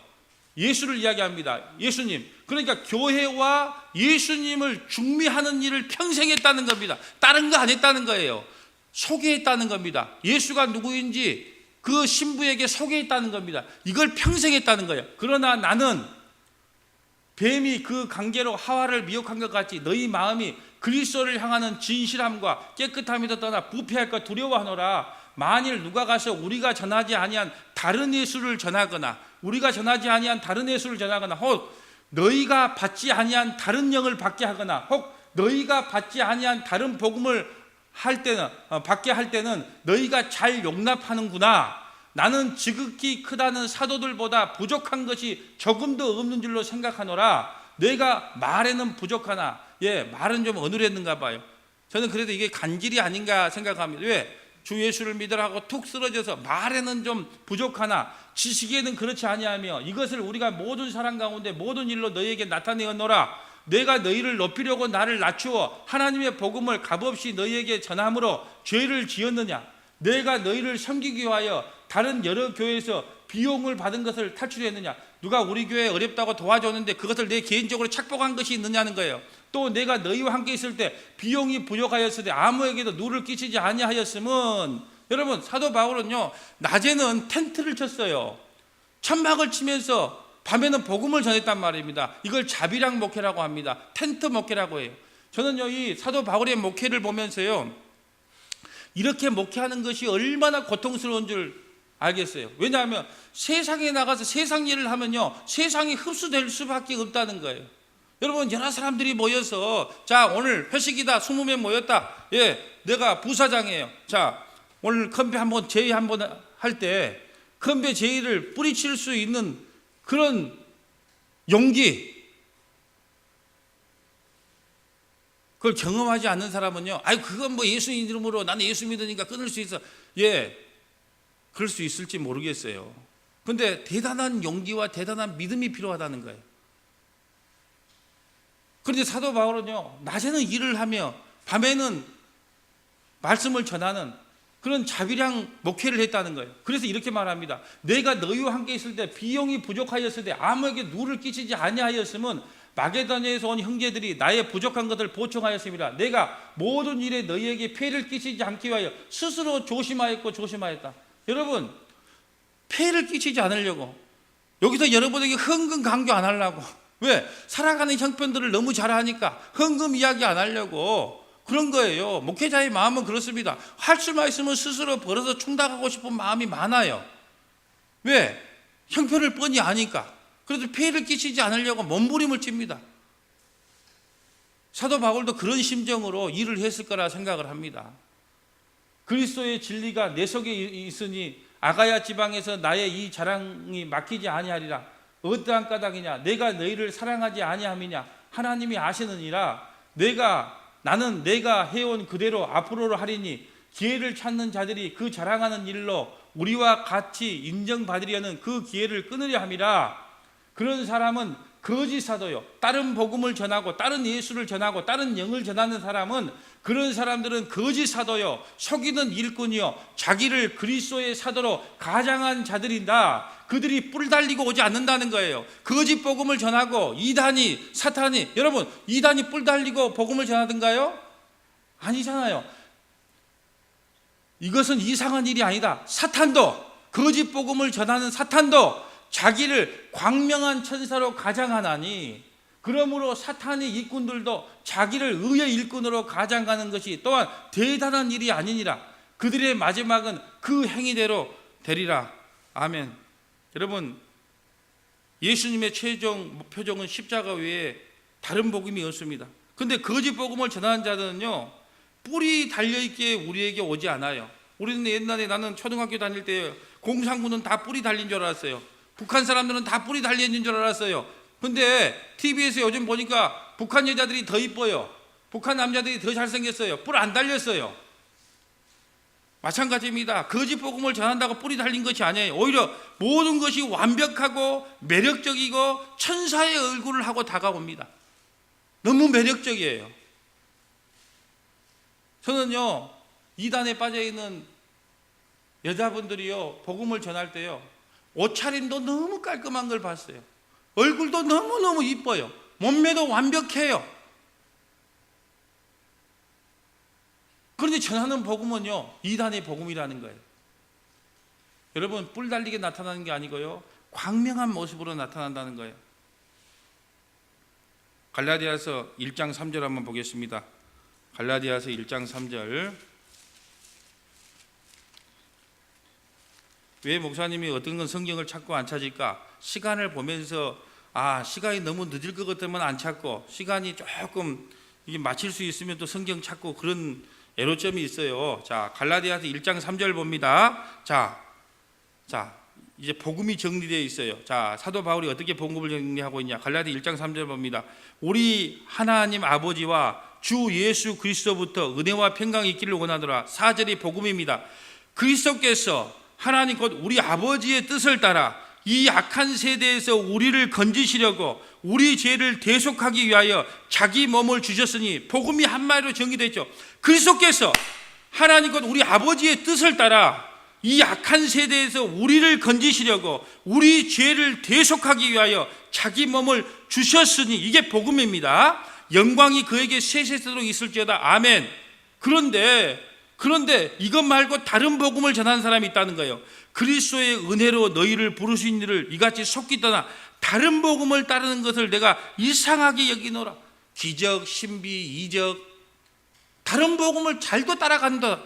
예수를 이야기합니다. 예수님. 그러니까 교회와 예수님을 중미하는 일을 평생 했다는 겁니다. 다른 거 안 했다는 거예요. 소개했다는 겁니다. 예수가 누구인지 그 신부에게 소개했다는 겁니다. 이걸 평생 했다는 거예요. 그러나 나는 뱀이 그 관계로 하와를 미혹한 것 같이 너희 마음이 그리스도를 향하는 진실함과 깨끗함에서 떠나 부패할까 두려워하노라. 만일 누가 가서 우리가 전하지 아니한 다른 예수를 전하거나 우리가 전하지 아니한 다른 예수를 전하거나 혹 너희가 받지 아니한 다른 영을 받게 하거나 혹 너희가 받지 아니한 다른 복음을 받게 할 때는 너희가 잘 용납하는구나. 나는 지극히 크다는 사도들보다 부족한 것이 조금도 없는 줄로 생각하노라. 내가 말에는 부족하나 말은 좀 어눌했는가 봐요. 저는 그래도 이게 간질이 아닌가 생각합니다. 왜? 주 예수를 믿으라 하고 툭 쓰러져서 말에는 좀 부족하나 지식에는 그렇지 아니하며 이것을 우리가 모든 사람 가운데 모든 일로 너희에게 나타내었노라. 내가 너희를 높이려고 나를 낮추어 하나님의 복음을 값없이 너희에게 전함으로 죄를 지었느냐? 내가 너희를 섬기기 위하여 다른 여러 교회에서 비용을 받은 것을 탈출했느냐? 누가 우리 교회에 어렵다고 도와줬는데 그것을 내 개인적으로 착복한 것이 있느냐는 거예요. 또 내가 너희와 함께 있을 때 비용이 부족하였을 때 아무에게도 누를 끼치지 아니하였음은, 여러분 사도 바울은요 낮에는 텐트를 쳤어요. 천막을 치면서 밤에는 복음을 전했단 말입니다. 이걸 자비랑 목회라고 합니다. 텐트 목회라고 해요. 저는요 이 사도 바울의 목회를 보면서요 이렇게 목회하는 것이 얼마나 고통스러운 줄 알겠어요. 왜냐하면 세상에 나가서 세상 일을 하면요 세상이 흡수될 수밖에 없다는 거예요. 여러분 여러 사람들이 모여서 자 오늘 회식이다 20명 모였다. 내가 부사장이에요. 자 오늘 컨배 한번 제의 한번 할 때 컨배 제의를 뿌리칠 수 있는 그런 용기, 그걸 경험하지 않는 사람은요 그건 뭐 예수 이름으로 나는 예수 믿으니까 끊을 수 있어. 그럴 수 있을지 모르겠어요. 근데 대단한 용기와 대단한 믿음이 필요하다는 거예요. 그런데 사도 바울은요 낮에는 일을 하며 밤에는 말씀을 전하는 그런 자비량 목회를 했다는 거예요. 그래서 이렇게 말합니다. 내가 너희와 함께 있을 때 비용이 부족하였을 때 아무에게 누를 끼치지 아니하였음은 마게도냐에서 온 형제들이 나의 부족한 것을 보충하였습니다. 내가 모든 일에 너희에게 폐를 끼치지 않기 위하여 스스로 조심하였다. 여러분 폐를 끼치지 않으려고 여기서 여러분에게 헌금 강조 안 하려고, 왜? 살아가는 형편들을 너무 잘 아니까 헌금 이야기 안 하려고 그런 거예요. 목회자의 마음은 그렇습니다. 할 수만 있으면 스스로 벌어서 충당하고 싶은 마음이 많아요. 왜? 형편을 뻔히 아니까. 그래도 피해를 끼치지 않으려고 몸부림을 칩니다. 사도 바울도 그런 심정으로 일을 했을 거라 생각을 합니다. 그리스도의 진리가 내 속에 있으니 아가야 지방에서 나의 이 자랑이 막히지 아니하리라. 어떠한 까닭이냐? 내가 너희를 사랑하지 아니함이냐? 하나님이 아시느니라. 나는 내가 해온 그대로 앞으로로 하리니 기회를 찾는 자들이 그 자랑하는 일로 우리와 같이 인정받으려는 그 기회를 끊으려 함이라. 그런 사람은 거짓 사도요, 다른 복음을 전하고 다른 예수를 전하고 다른 영을 전하는 사람은, 그런 사람들은 거짓 사도요, 속이는 일꾼이요, 자기를 그리스도의 사도로 가장한 자들인다. 그들이 뿔 달리고 오지 않는다는 거예요. 거짓 복음을 전하고 이단이, 사탄이, 여러분 이단이 뿔 달리고 복음을 전하던가요? 아니잖아요. 이것은 이상한 일이 아니다. 사탄도, 거짓 복음을 전하는 사탄도 자기를 광명한 천사로 가장하나니, 그러므로 사탄의 일꾼들도 자기를 의의 일꾼으로 가장하는 것이 또한 대단한 일이 아니니라. 그들의 마지막은 그 행위대로 되리라. 아멘. 여러분, 예수님의 최종 표적은 십자가 외에 다른 복음이 없습니다. 근데 거짓 복음을 전하는 자들은요, 뿔이 달려있기에 우리에게 오지 않아요. 우리는 옛날에, 나는 초등학교 다닐 때 공산군은 다 뿔이 달린 줄 알았어요. 북한 사람들은 다 뿔이 달려있는 줄 알았어요. 근데 TV에서 요즘 보니까 북한 여자들이 더 이뻐요. 북한 남자들이 더 잘생겼어요. 뿔 안 달렸어요. 마찬가지입니다. 거짓 복음을 전한다고 뿔이 달린 것이 아니에요. 오히려 모든 것이 완벽하고 매력적이고 천사의 얼굴을 하고 다가옵니다. 너무 매력적이에요. 저는요, 이단에 빠져있는 여자분들이요, 복음을 전할 때요, 옷차림도 너무 깔끔한 걸 봤어요. 얼굴도 너무너무 이뻐요. 몸매도 완벽해요. 그런데 전하는 복음은요, 이단의 복음이라는 거예요. 여러분, 뿔 달리게 나타나는 게 아니고요, 광명한 모습으로 나타난다는 거예요. 갈라디아서 1장 3절 한번 보겠습니다. 갈라디아서 1장 3절. 왜 목사님이 어떤 건 성경을 찾고 안 찾을까? 시간을 보면서 시간이 너무 늦을 것 같으면 안 찾고, 시간이 조금 이게 맞힐 수 있으면 또 성경 찾고, 그런 애로점이 있어요. 자, 갈라디아서 1장 3절 봅니다. 자, 이제 복음이 정리되어 있어요. 자, 사도 바울이 어떻게 복음을 정리하고 있냐? 갈라디아 1장 3절 봅니다. 우리 하나님 아버지와 주 예수 그리스도부터 은혜와 평강이 있기를 원하노라. 4절이 복음입니다. 그리스도께서, 하나님 곧 우리 아버지의 뜻을 따라 이 악한 세대에서 우리를 건지시려고 우리 죄를 대속하기 위하여 자기 몸을 주셨으니, 복음이 한마디로 정의되죠. 그리스도께서, 하나님 곧 우리 아버지의 뜻을 따라 이 악한 세대에서 우리를 건지시려고 우리 죄를 대속하기 위하여 자기 몸을 주셨으니, 이게 복음입니다. 영광이 그에게 세세토록 있을지어다. 아멘. 그런데 이것 말고 다른 복음을 전하는 사람이 있다는 거예요. 그리스도의 은혜로 너희를 부르신 이를 이같이 속기 떠나 다른 복음을 따르는 것을 내가 이상하게 여기노라. 기적, 신비, 이적, 다른 복음을 잘도 따라간다.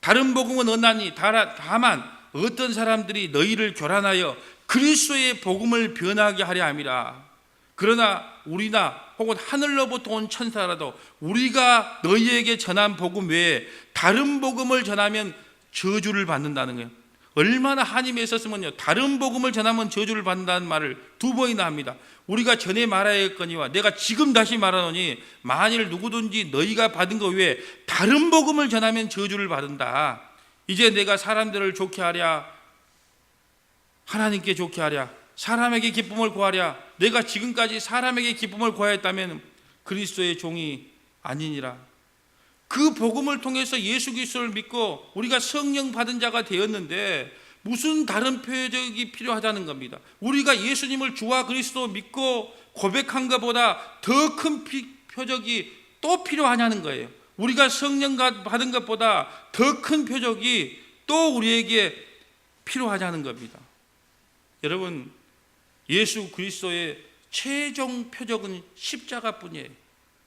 다른 복음은 언하니 다만 어떤 사람들이 너희를 교란하여 그리스도의 복음을 변하게 하려 함이라. 그러나 우리나 혹은 하늘로부터 온 천사라도 우리가 너희에게 전한 복음 외에 다른 복음을 전하면 저주를 받는다는 거예요. 얼마나 한이 있었으면요, 다른 복음을 전하면 저주를 받는다는 말을 2번이나 합니다. 우리가 전에 말하였거니와 내가 지금 다시 말하노니, 만일 누구든지 너희가 받은 것 외에 다른 복음을 전하면 저주를 받는다. 이제 내가 사람들을 좋게 하랴, 하나님께 좋게 하랴, 사람에게 기쁨을 구하랴. 내가 지금까지 사람에게 기쁨을 구하였다면 그리스도의 종이 아니니라. 그 복음을 통해서 예수 그리스도를 믿고 우리가 성령 받은 자가 되었는데 무슨 다른 표적이 필요하다는 겁니다. 우리가 예수님을 주와 그리스도 믿고 고백한 것보다 더 큰 표적이 또 필요하냐는 거예요. 우리가 성령 받은 것보다 더 큰 표적이 또 우리에게 필요하냐는 겁니다. 여러분, 예수 그리스도의 최종 표적은 십자가뿐이에요.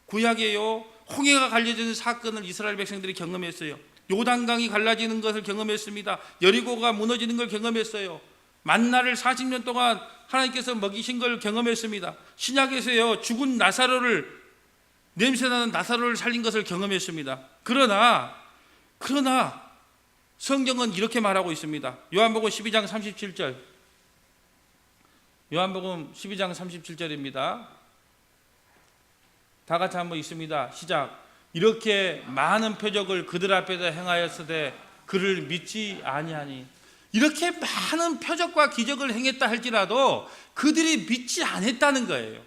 구약에요, 홍해가 갈라지는 사건을 이스라엘 백성들이 경험했어요. 요단강이 갈라지는 것을 경험했습니다. 여리고가 무너지는 걸 경험했어요. 만나를 40년 동안 하나님께서 먹이신 걸 경험했습니다. 신약에서요, 죽은 나사로를, 냄새나는 나사로를 살린 것을 경험했습니다. 그러나 성경은 이렇게 말하고 있습니다. 요한복음 12장 37절. 요한복음 12장 37절입니다. 다 같이 한번 읽습니다. 시작. 이렇게 많은 표적을 그들 앞에서 행하였으되 그를 믿지 아니하니. 이렇게 많은 표적과 기적을 행했다 할지라도 그들이 믿지 않았다는 거예요.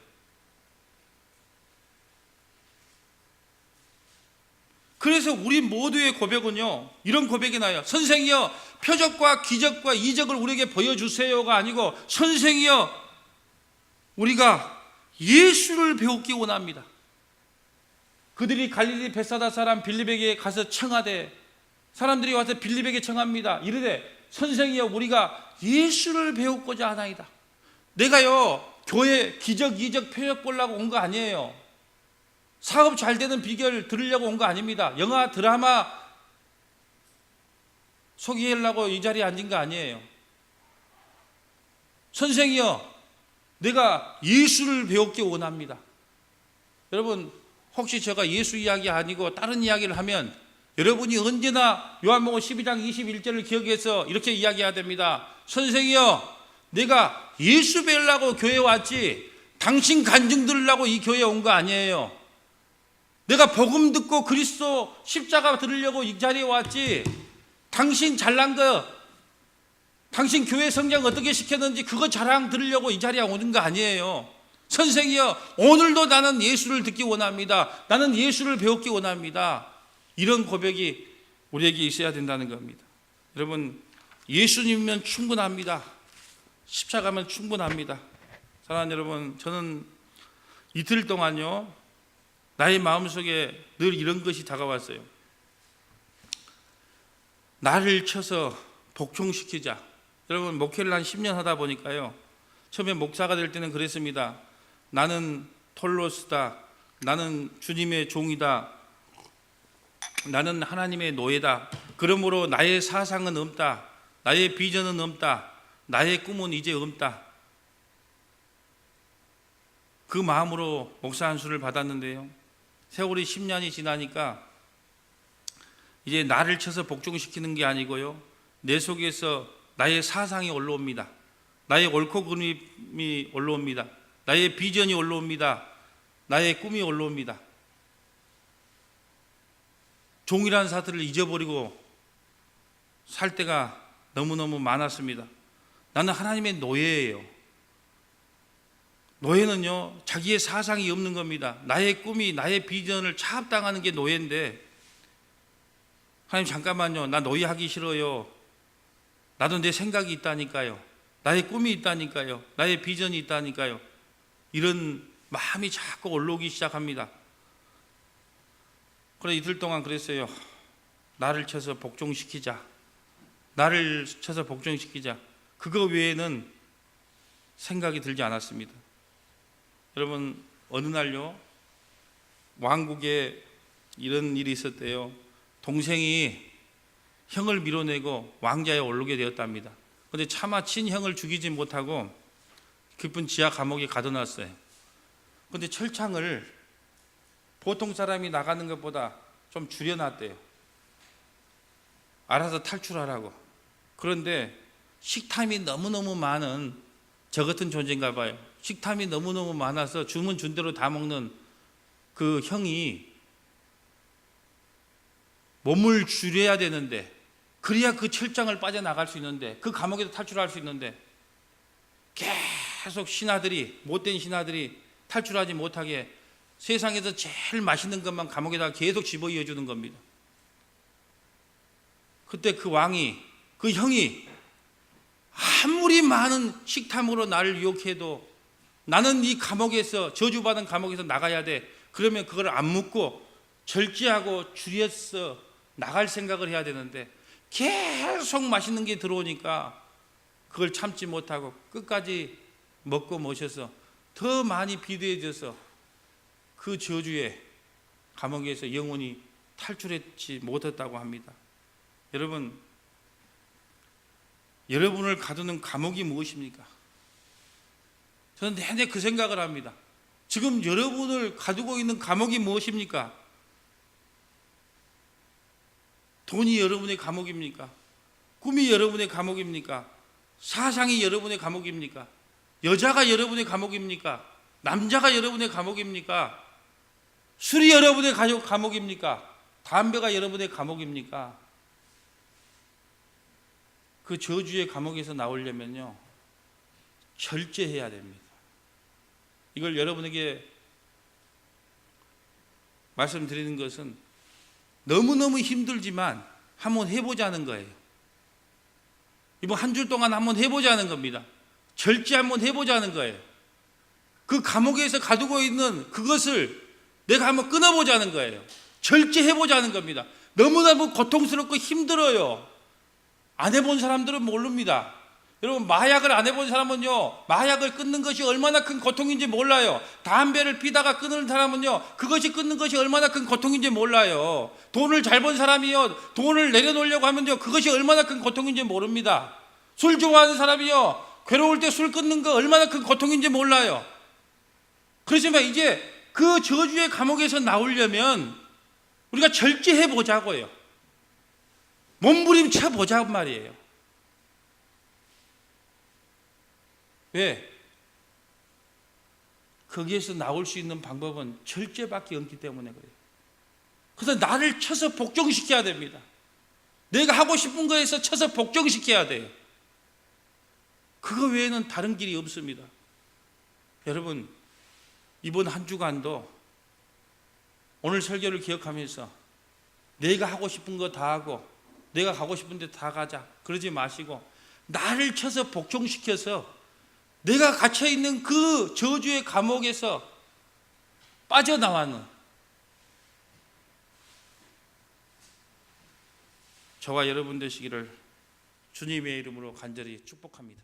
그래서 우리 모두의 고백은요, 이런 고백이 나요. 선생이여, 표적과 기적과 이적을 우리에게 보여주세요가 아니고, 선생이여, 우리가 예수를 배우기 원합니다. 그들이 갈릴리 베사다 사람 빌립에게 가서 청하되, 사람들이 와서 빌립에게 청합니다. 이르되 선생이여, 우리가 예수를 배우고자 하나이다. 내가요 교회 기적 이적 표적 보려고 온 거 아니에요. 사업 잘 되는 비결 들으려고 온 거 아닙니다. 영화 드라마 소개하려고 이 자리에 앉은 거 아니에요. 선생이여, 내가 예수를 배우기 원합니다. 여러분, 혹시 제가 예수 이야기 아니고 다른 이야기를 하면 여러분이 언제나 요한복음 12장 21절을 기억해서 이렇게 이야기해야 됩니다. 선생이여, 내가 예수 배우려고 교회에 왔지 당신 간증 들으려고 이 교회에 온 거 아니에요. 내가 복음 듣고 그리스도 십자가 들으려고 이 자리에 왔지 당신 잘난 거, 당신 교회 성장 어떻게 시켰는지 그거 자랑 들으려고 이 자리에 오는 거 아니에요. 선생이여, 오늘도 나는 예수를 듣기 원합니다. 나는 예수를 배우기 원합니다. 이런 고백이 우리에게 있어야 된다는 겁니다. 여러분, 예수님이면 충분합니다. 십자가면 충분합니다. 사랑하는 여러분, 저는 이틀 동안요 나의 마음속에 늘 이런 것이 다가왔어요. 나를 쳐서 복종시키자. 여러분, 목회를 한 10년 하다 보니까요, 처음에 목사가 될 때는 그랬습니다. 나는 톨로스다, 나는 주님의 종이다, 나는 하나님의 노예다. 그러므로 나의 사상은 없다, 나의 비전은 없다, 나의 꿈은 이제 없다. 그 마음으로 목사 안수를 받았는데요, 세월이 10년이 지나니까 이제 나를 쳐서 복종시키는 게 아니고요, 내 속에서 나의 사상이 올라옵니다. 나의 옳고 그름이 올라옵니다. 나의 비전이 올라옵니다. 나의 꿈이 올라옵니다. 종이라는 사실을 잊어버리고 살 때가 너무너무 많았습니다. 나는 하나님의 노예예요. 노예는요, 자기의 사상이 없는 겁니다. 나의 꿈이, 나의 비전을 차압당하는 게 노예인데, 하나님 잠깐만요, 나 노예하기 싫어요. 나도 내 생각이 있다니까요. 나의 꿈이 있다니까요. 나의 비전이 있다니까요. 이런 마음이 자꾸 올라오기 시작합니다. 그래서 이틀 동안 그랬어요. 나를 쳐서 복종시키자. 나를 쳐서 복종시키자. 그거 외에는 생각이 들지 않았습니다. 여러분, 어느 날요, 왕국에 이런 일이 있었대요. 동생이 형을 밀어내고 왕좌에 오르게 되었답니다. 그런데 차마 친형을 죽이지 못하고 깊은 지하 감옥에 가둬놨어요. 그런데 철창을 보통 사람이 나가는 것보다 좀 줄여놨대요. 알아서 탈출하라고. 그런데 식탐이 너무너무 많은 저 같은 존재인가 봐요. 식탐이 너무너무 많아서 주문 준 대로 다 먹는 그 형이 몸을 줄여야 되는데, 그래야 그 철장을 빠져나갈 수 있는데, 그 감옥에서 탈출할 수 있는데, 계속 신하들이, 못된 신하들이 탈출하지 못하게 세상에서 제일 맛있는 것만 감옥에다가 계속 집어이어 주는 겁니다. 그때 그 왕이, 그 형이 아무리 많은 식탐으로 나를 유혹해도 나는 이 감옥에서, 저주받은 감옥에서 나가야 돼. 그러면 그걸 안 묻고 절제하고 줄여서 나갈 생각을 해야 되는데, 계속 맛있는 게 들어오니까 그걸 참지 못하고 끝까지 먹고 모셔서 더 많이 비대해져서 그 저주에 감옥에서 영원히 탈출했지 못했다고 합니다. 여러분, 여러분을 가두는 감옥이 무엇입니까? 저는 내내 그 생각을 합니다. 지금 여러분을 가두고 있는 감옥이 무엇입니까? 돈이 여러분의 감옥입니까? 꿈이 여러분의 감옥입니까? 사상이 여러분의 감옥입니까? 여자가 여러분의 감옥입니까? 남자가 여러분의 감옥입니까? 술이 여러분의 감옥입니까? 담배가 여러분의 감옥입니까? 그 저주의 감옥에서 나오려면요, 절제해야 됩니다. 이걸 여러분에게 말씀드리는 것은 너무너무 힘들지만 한번 해보자는 거예요. 이번 한 주 동안 한번 해보자는 겁니다. 절제 한번 해보자는 거예요. 그 감옥에서 가두고 있는 그것을 내가 한번 끊어보자는 거예요. 절제해보자는 겁니다. 너무너무 고통스럽고 힘들어요. 안 해본 사람들은 모릅니다. 여러분, 마약을 안 해본 사람은요, 마약을 끊는 것이 얼마나 큰 고통인지 몰라요. 담배를 피다가 끊는 사람은요, 그것이 끊는 것이 얼마나 큰 고통인지 몰라요. 돈을 잘 번 사람이요, 돈을 내려놓으려고 하면요, 그것이 얼마나 큰 고통인지 모릅니다. 술 좋아하는 사람이요, 괴로울 때 술 끊는 거 얼마나 큰 고통인지 몰라요. 그렇지만 이제 그 저주의 감옥에서 나오려면 우리가 절제해 보자고요. 몸부림쳐 보자고 말이에요. 왜? 거기에서 나올 수 있는 방법은 절제밖에 없기 때문에 그래요. 그래서 나를 쳐서 복종시켜야 됩니다. 내가 하고 싶은 거에서 쳐서 복종시켜야 돼요. 그거 외에는 다른 길이 없습니다. 여러분, 이번 한 주간도 오늘 설교를 기억하면서 내가 하고 싶은 거 다 하고 내가 가고 싶은 데 다 가자 그러지 마시고, 나를 쳐서 복종시켜서 내가 갇혀있는 그 저주의 감옥에서 빠져나가는 저와 여러분 되시기를 주님의 이름으로 간절히 축복합니다.